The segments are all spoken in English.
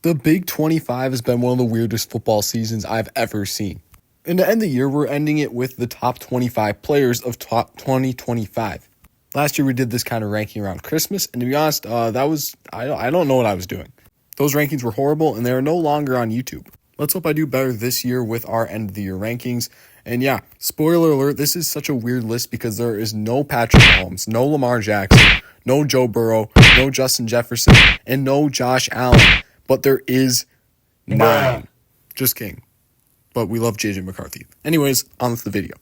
The Big 25 has been one of the weirdest football seasons I've ever seen. And to end the year, we're ending it with the top 25 players of top 2025. Last year, we did this kind of ranking around Christmas, and to be honest, I don't know what I was doing. Those rankings were horrible, and they are no longer on YouTube. Let's hope I do better this year with our end of the year rankings. And yeah, spoiler alert, this is such a weird list because there is no Patrick Mahomes, no Lamar Jackson, no Joe Burrow, no Justin Jefferson, and no Josh Allen. But there is 9. Just kidding. But we love JJ McCarthy. Anyways, on with the video.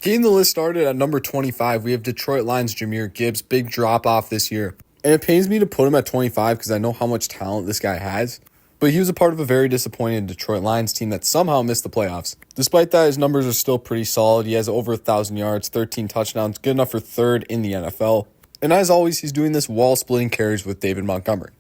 Getting the list started at number 25, we have Detroit Lions' Jahmyr Gibbs. Big drop off this year. And it pains me to put him at 25 because I know how much talent this guy has. But he was a part of a very disappointing Detroit Lions team that somehow missed the playoffs. Despite that, his numbers are still pretty solid. He has over 1,000 yards, 13 touchdowns, good enough for third in the NFL. And as always, he's doing this while splitting carries with David Montgomery.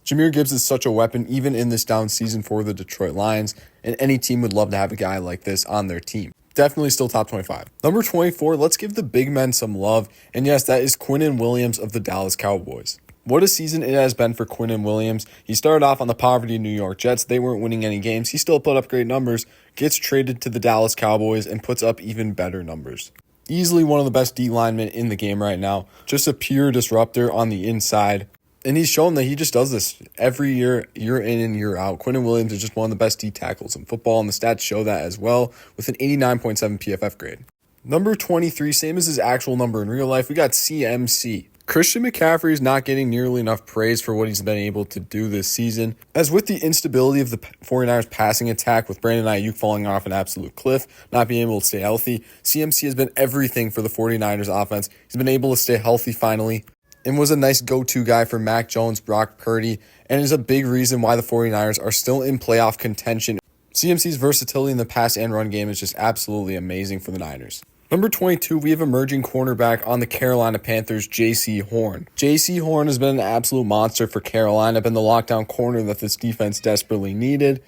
Jahmyr Gibbs is such a weapon, even in this down season for the Detroit Lions, and any team would love to have a guy like this on their team. Definitely still top 25. Number 24, let's give the big men some love, and yes, that is Quinnen Williams of the Dallas Cowboys. What a season it has been for Quinnen Williams. He started off on the poverty New York Jets. They weren't winning any games. He still put up great numbers, gets traded to the Dallas Cowboys, and puts up even better numbers. Easily one of the best D linemen in the game right now. Just a pure disruptor on the inside. And he's shown that he just does this every year, year in and year out. Quinnen Williams is just one of the best D tackles in football, and the stats show that as well, with an 89.7 PFF grade. Number 23, same as his actual number in real life, we got CMC. Christian McCaffrey is not getting nearly enough praise for what he's been able to do this season. As with the instability of the 49ers passing attack, with Brandon Ayuk falling off an absolute cliff, not being able to stay healthy, CMC has been everything for the 49ers offense. He's been able to stay healthy finally, and was a nice go-to guy for Mac Jones, Brock Purdy, and is a big reason why the 49ers are still in playoff contention. CMC's versatility in the pass and run game is just absolutely amazing for the Niners. Number 22, we have emerging cornerback on the Carolina Panthers, Jaycee Horn. Jaycee Horn has been an absolute monster for Carolina, been the lockdown corner that this defense desperately needed.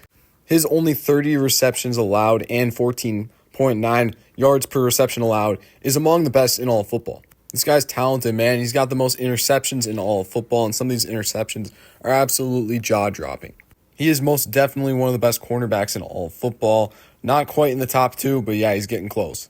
His only 30 receptions allowed and 14.9 yards per reception allowed is among the best in all of football. This guy's talented, man. He's got the most interceptions in all of football, and some of these interceptions are absolutely jaw-dropping. He is most definitely one of the best cornerbacks in all of football. Not quite in the top 2, but yeah, he's getting close.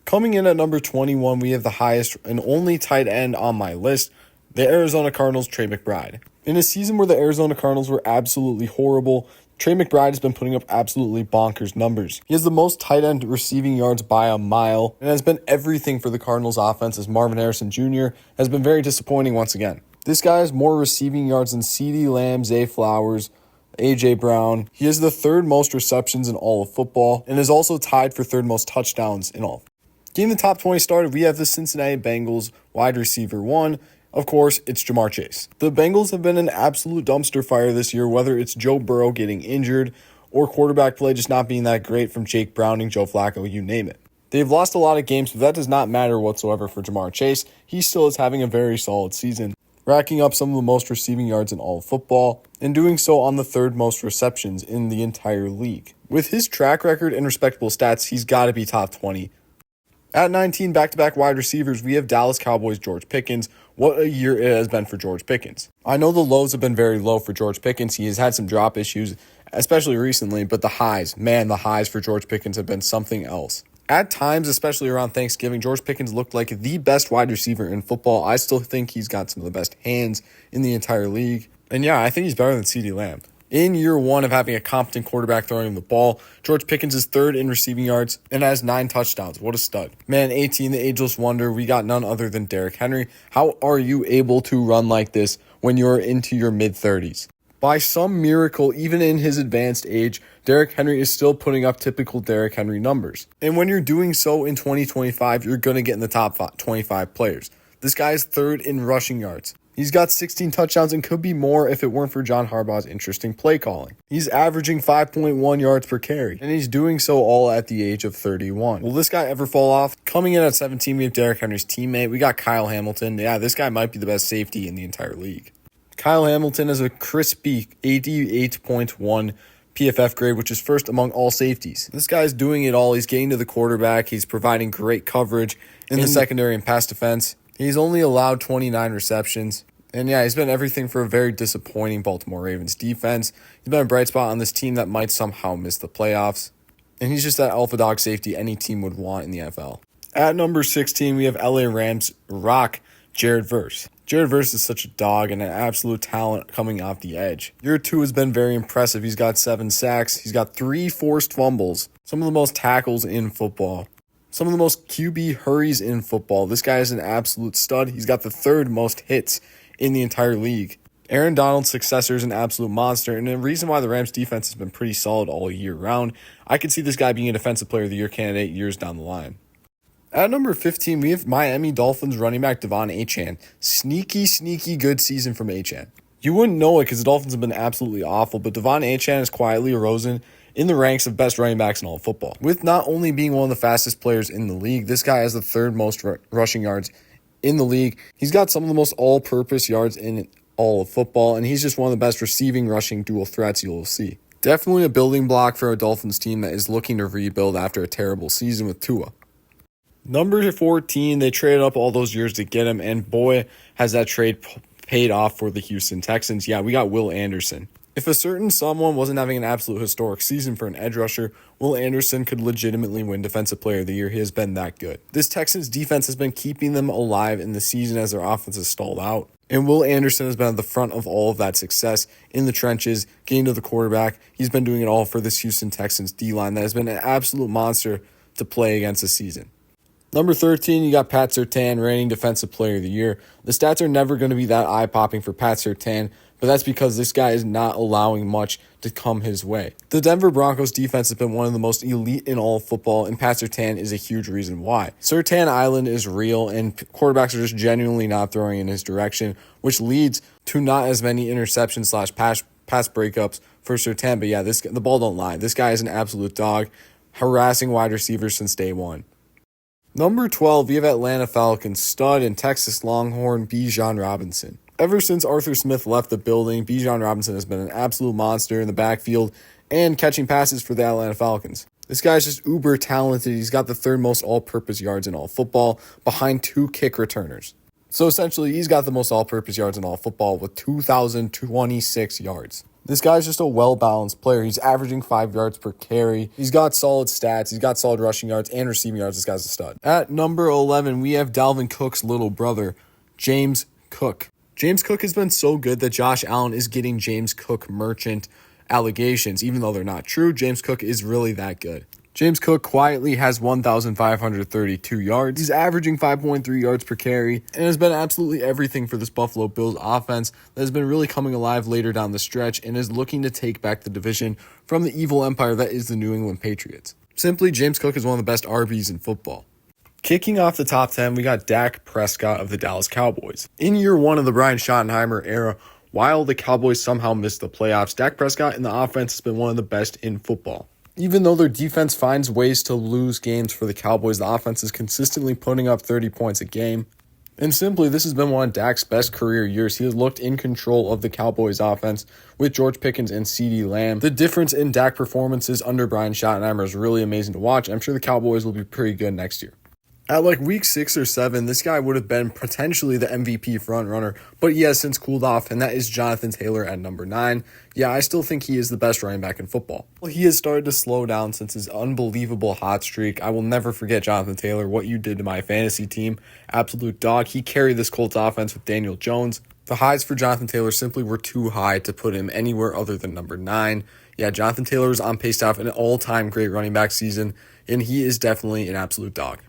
Coming in at number 21, we have the highest and only tight end on my list, the Arizona Cardinals' Trey McBride. In a season where the Arizona Cardinals were absolutely horrible, Trey McBride has been putting up absolutely bonkers numbers. He has the most tight end receiving yards by a mile and has been everything for the Cardinals offense, as Marvin Harrison Jr. has been very disappointing once again. This guy has more receiving yards than CeeDee Lamb, Zay Flowers, A.J. Brown. He has the third most receptions in all of football and is also tied for third most touchdowns in all. Getting the top 20 started, we have the Cincinnati Bengals wide receiver 1. Of course, it's Ja'Marr Chase. The Bengals have been an absolute dumpster fire this year, whether it's Joe Burrow getting injured or quarterback play just not being that great from Jake Browning, Joe Flacco, you name it. They've lost a lot of games, but that does not matter whatsoever for Ja'Marr Chase. He still is having a very solid season, racking up some of the most receiving yards in all of football, and doing so on the third most receptions in the entire league. With his track record and respectable stats, he's got to be top 20. At 19, back-to-back wide receivers, we have Dallas Cowboys' George Pickens. What a year it has been for George Pickens. I know the lows have been very low for George Pickens. He has had some drop issues, especially recently, but the highs for George Pickens have been something else. At times, especially around Thanksgiving, George Pickens looked like the best wide receiver in football. I still think he's got some of the best hands in the entire league. And yeah, I think he's better than CeeDee Lamb. In year 1 of having a competent quarterback throwing him the ball, George Pickens is third in receiving yards and has 9 touchdowns. What a stud. Man, 18, the ageless wonder, we got none other than Derrick Henry. How are you able to run like this when you're into your mid-30s? By some miracle, even in his advanced age, Derrick Henry is still putting up typical Derrick Henry numbers. And when you're doing so in 2025, you're going to get in the top 25 players. This guy is third in rushing yards. He's got 16 touchdowns and could be more if it weren't for John Harbaugh's interesting play calling. He's averaging 5.1 yards per carry, and he's doing so all at the age of 31. Will this guy ever fall off? Coming in at 17, we have Derrick Henry's teammate. We got Kyle Hamilton. Yeah, this guy might be the best safety in the entire league. Kyle Hamilton has a crispy 88.1 PFF grade, which is first among all safeties. This guy's doing it all. He's getting to the quarterback. He's providing great coverage in the secondary and pass defense. He's only allowed 29 receptions. And yeah, he's been everything for a very disappointing Baltimore Ravens defense. He's been a bright spot on this team that might somehow miss the playoffs. And he's just that alpha dog safety any team would want in the NFL. At number 16, we have LA Rams rock Jared Verse. Jared Verse is such a dog and an absolute talent coming off the edge. Year 2 has been very impressive. He's got 7 sacks. He's got 3 forced fumbles. Some of the most tackles in football. Some of the most QB hurries in football. This guy is an absolute stud. He's got the 3rd most hits in the entire league. Aaron Donald's successor is an absolute monster, and the reason why the Rams defense has been pretty solid all year round, I could see this guy being a Defensive Player of the Year candidate years down the line. At number 15, we have Miami Dolphins running back Devon Achane. Sneaky good season from Achane. You wouldn't know it because the Dolphins have been absolutely awful, but Devon Achane has quietly arisen in the ranks of best running backs in all of football. With not only being one of the fastest players in the league, this guy has the 3rd most rushing yards in the league. He's got some of the most all-purpose yards in all of football, and he's just one of the best receiving, rushing dual threats you'll see. Definitely a building block for a Dolphins team that is looking to rebuild after a terrible season with Tua. Number 14, they traded up all those years to get him, and boy, has that trade paid off for the Houston Texans. Yeah, we got Will Anderson. If a certain someone wasn't having an absolute historic season for an edge rusher, Will Anderson could legitimately win Defensive Player of the Year. He has been that good. This Texans defense has been keeping them alive in the season as their offense has stalled out. And Will Anderson has been at the front of all of that success in the trenches, getting to the quarterback. He's been doing it all for this Houston Texans D-line that has been an absolute monster to play against this season. Number 13, you got Pat Surtain, reigning Defensive Player of the Year. The stats are never going to be that eye-popping for Pat Surtain, but that's because this guy is not allowing much to come his way. The Denver Broncos defense has been one of the most elite in all of football, and Pat Surtain is a huge reason why. Surtain Island is real, and quarterbacks are just genuinely not throwing in his direction, which leads to not as many interceptions / pass breakups for Surtain. But yeah, the ball don't lie. This guy is an absolute dog, harassing wide receivers since day one. Number 12, we have Atlanta Falcons stud and Texas Longhorn Bijan Robinson. Ever since Arthur Smith left the building, Bijan Robinson has been an absolute monster in the backfield and catching passes for the Atlanta Falcons. This guy's just uber talented. He's got the 3rd most all-purpose yards in all football, behind 2 kick returners. So essentially, he's got the most all-purpose yards in all football with 2,026 yards. This guy's just a well-balanced player. He's averaging 5 yards per carry. He's got solid stats. He's got solid rushing yards and receiving yards. This guy's a stud. At number 11, we have Dalvin Cook's little brother, James Cook. James Cook has been so good that Josh Allen is getting James Cook merchant allegations. Even though they're not true, James Cook is really that good. James Cook quietly has 1,532 yards. He's averaging 5.3 yards per carry and has been absolutely everything for this Buffalo Bills offense that has been really coming alive later down the stretch and is looking to take back the division from the evil empire that is the New England Patriots. Simply, James Cook is one of the best RBs in football. Kicking off the top 10, we got Dak Prescott of the Dallas Cowboys. In year 1 of the Brian Schottenheimer era, while the Cowboys somehow missed the playoffs, Dak Prescott in the offense has been one of the best in football. Even though their defense finds ways to lose games for the Cowboys, the offense is consistently putting up 30 points a game. And simply, this has been one of Dak's best career years. He has looked in control of the Cowboys offense with George Pickens and CeeDee Lamb. The difference in Dak performances under Brian Schottenheimer is really amazing to watch. I'm sure the Cowboys will be pretty good next year. At like week 6 or 7, this guy would have been potentially the MVP frontrunner, but he has since cooled off, and that is Jonathan Taylor at number 9. Yeah, I still think he is the best running back in football. Well, he has started to slow down since his unbelievable hot streak. I will never forget, Jonathan Taylor, what you did to my fantasy team. Absolute dog. He carried this Colts offense with Daniel Jones. The highs for Jonathan Taylor simply were too high to put him anywhere other than number 9. Yeah, Jonathan Taylor is on pace to have an all-time great running back season, and he is definitely an absolute dog.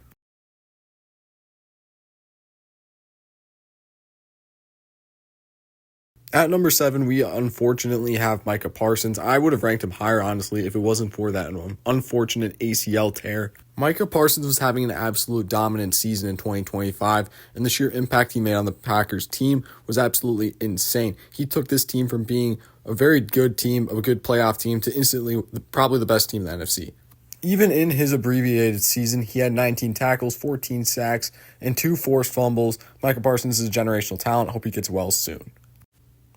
At number 7, we unfortunately have Micah Parsons. I would have ranked him higher, honestly, if it wasn't for that unfortunate ACL tear. Micah Parsons was having an absolute dominant season in 2025, and the sheer impact he made on the Packers team was absolutely insane. He took this team from being a very good team, a good playoff team, to instantly probably the best team in the NFC. Even in his abbreviated season, he had 19 tackles, 14 sacks, and 2 forced fumbles. Micah Parsons is a generational talent. Hope he gets well soon.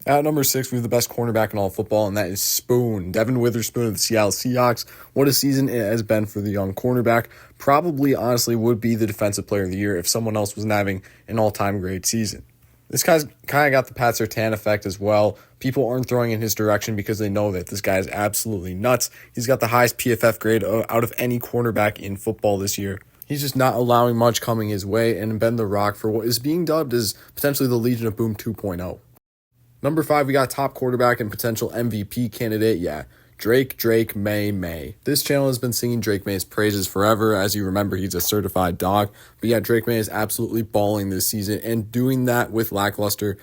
At number 6, we have the best cornerback in all of football, and that is Spoon. Devin Witherspoon of the Seattle Seahawks. What a season it has been for the young cornerback. Probably, honestly, would be the Defensive Player of the Year if someone else wasn't having an all-time great season. This guy's kind of got the Pat Surtain effect as well. People aren't throwing in his direction because they know that this guy is absolutely nuts. He's got the highest PFF grade out of any cornerback in football this year. He's just not allowing much coming his way and been the rock for what is being dubbed as potentially the Legion of Boom 2.0. Number 5, we got top quarterback and potential MVP candidate. Yeah, Drake May. This channel has been singing Drake May's praises forever. As you remember, he's a certified dog. But yeah, Drake May is absolutely balling this season and doing that with lackluster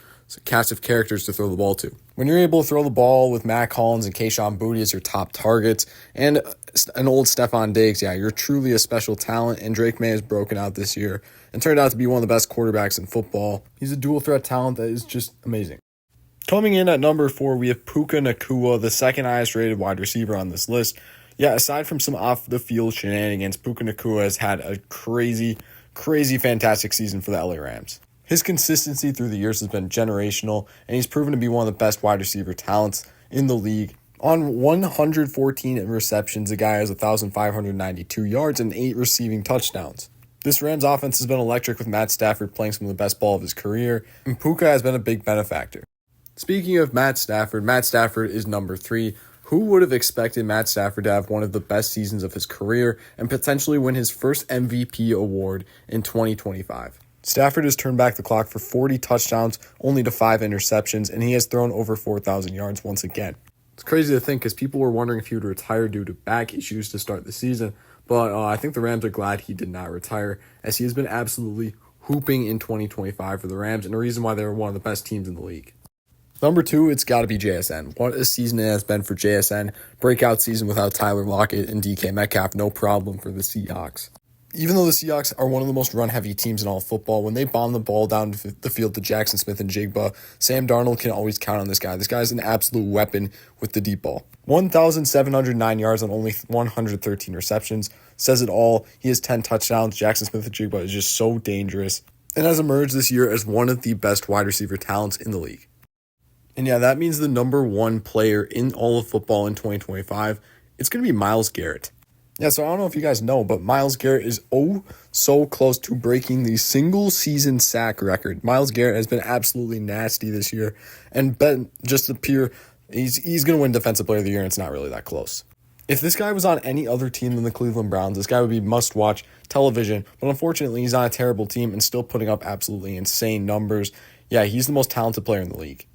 cast of characters to throw the ball to. When you're able to throw the ball with Matt Collins and Kayshon Boutte as your top targets and an old Stephon Diggs, yeah, you're truly a special talent, and Drake May has broken out this year and turned out to be one of the best quarterbacks in football. He's a dual threat talent that is just amazing. Coming in at number 4, we have Puka Nacua, the second highest rated wide receiver on this list. Yeah, aside from some off-the-field shenanigans, Puka Nacua has had a crazy fantastic season for the LA Rams. His consistency through the years has been generational, and he's proven to be one of the best wide receiver talents in the league. On 114 receptions, the guy has 1,592 yards and 8 receiving touchdowns. This Rams offense has been electric with Matt Stafford playing some of the best ball of his career, and Puka has been a big benefactor. Speaking of Matt Stafford is number 3. Who would have expected Matt Stafford to have one of the best seasons of his career and potentially win his first MVP award in 2025? Stafford has turned back the clock for 40 touchdowns, only to 5 interceptions, and he has thrown over 4,000 yards once again. It's crazy to think because people were wondering if he would retire due to back issues to start the season, but I think the Rams are glad he did not retire, as he has been absolutely hooping in 2025 for the Rams and a reason why they're one of the best teams in the league. Number 2, it's got to be JSN. What a season it has been for JSN. Breakout season without Tyler Lockett and DK Metcalf, no problem for the Seahawks. Even though the Seahawks are one of the most run-heavy teams in all of football, when they bomb the ball down the field to Jackson Smith and Jigba, Sam Darnold can always count on this guy. This guy's an absolute weapon with the deep ball. 1,709 yards on only 113 receptions. Says it all. He has 10 touchdowns. Jackson Smith and Jigba is just so dangerous and has emerged this year as one of the best wide receiver talents in the league. And yeah, that means the number 1 player in all of football in 2025, it's going to be Myles Garrett. Yeah, so I don't know if you guys know, but Myles Garrett is so close to breaking the single-season sack record. Myles Garrett has been absolutely nasty this year, and been just he's going to win Defensive Player of the Year, and it's not really that close. If this guy was on any other team than the Cleveland Browns, this guy would be must-watch television, but unfortunately, he's on a terrible team and still putting up absolutely insane numbers. Yeah, he's the most talented player in the league.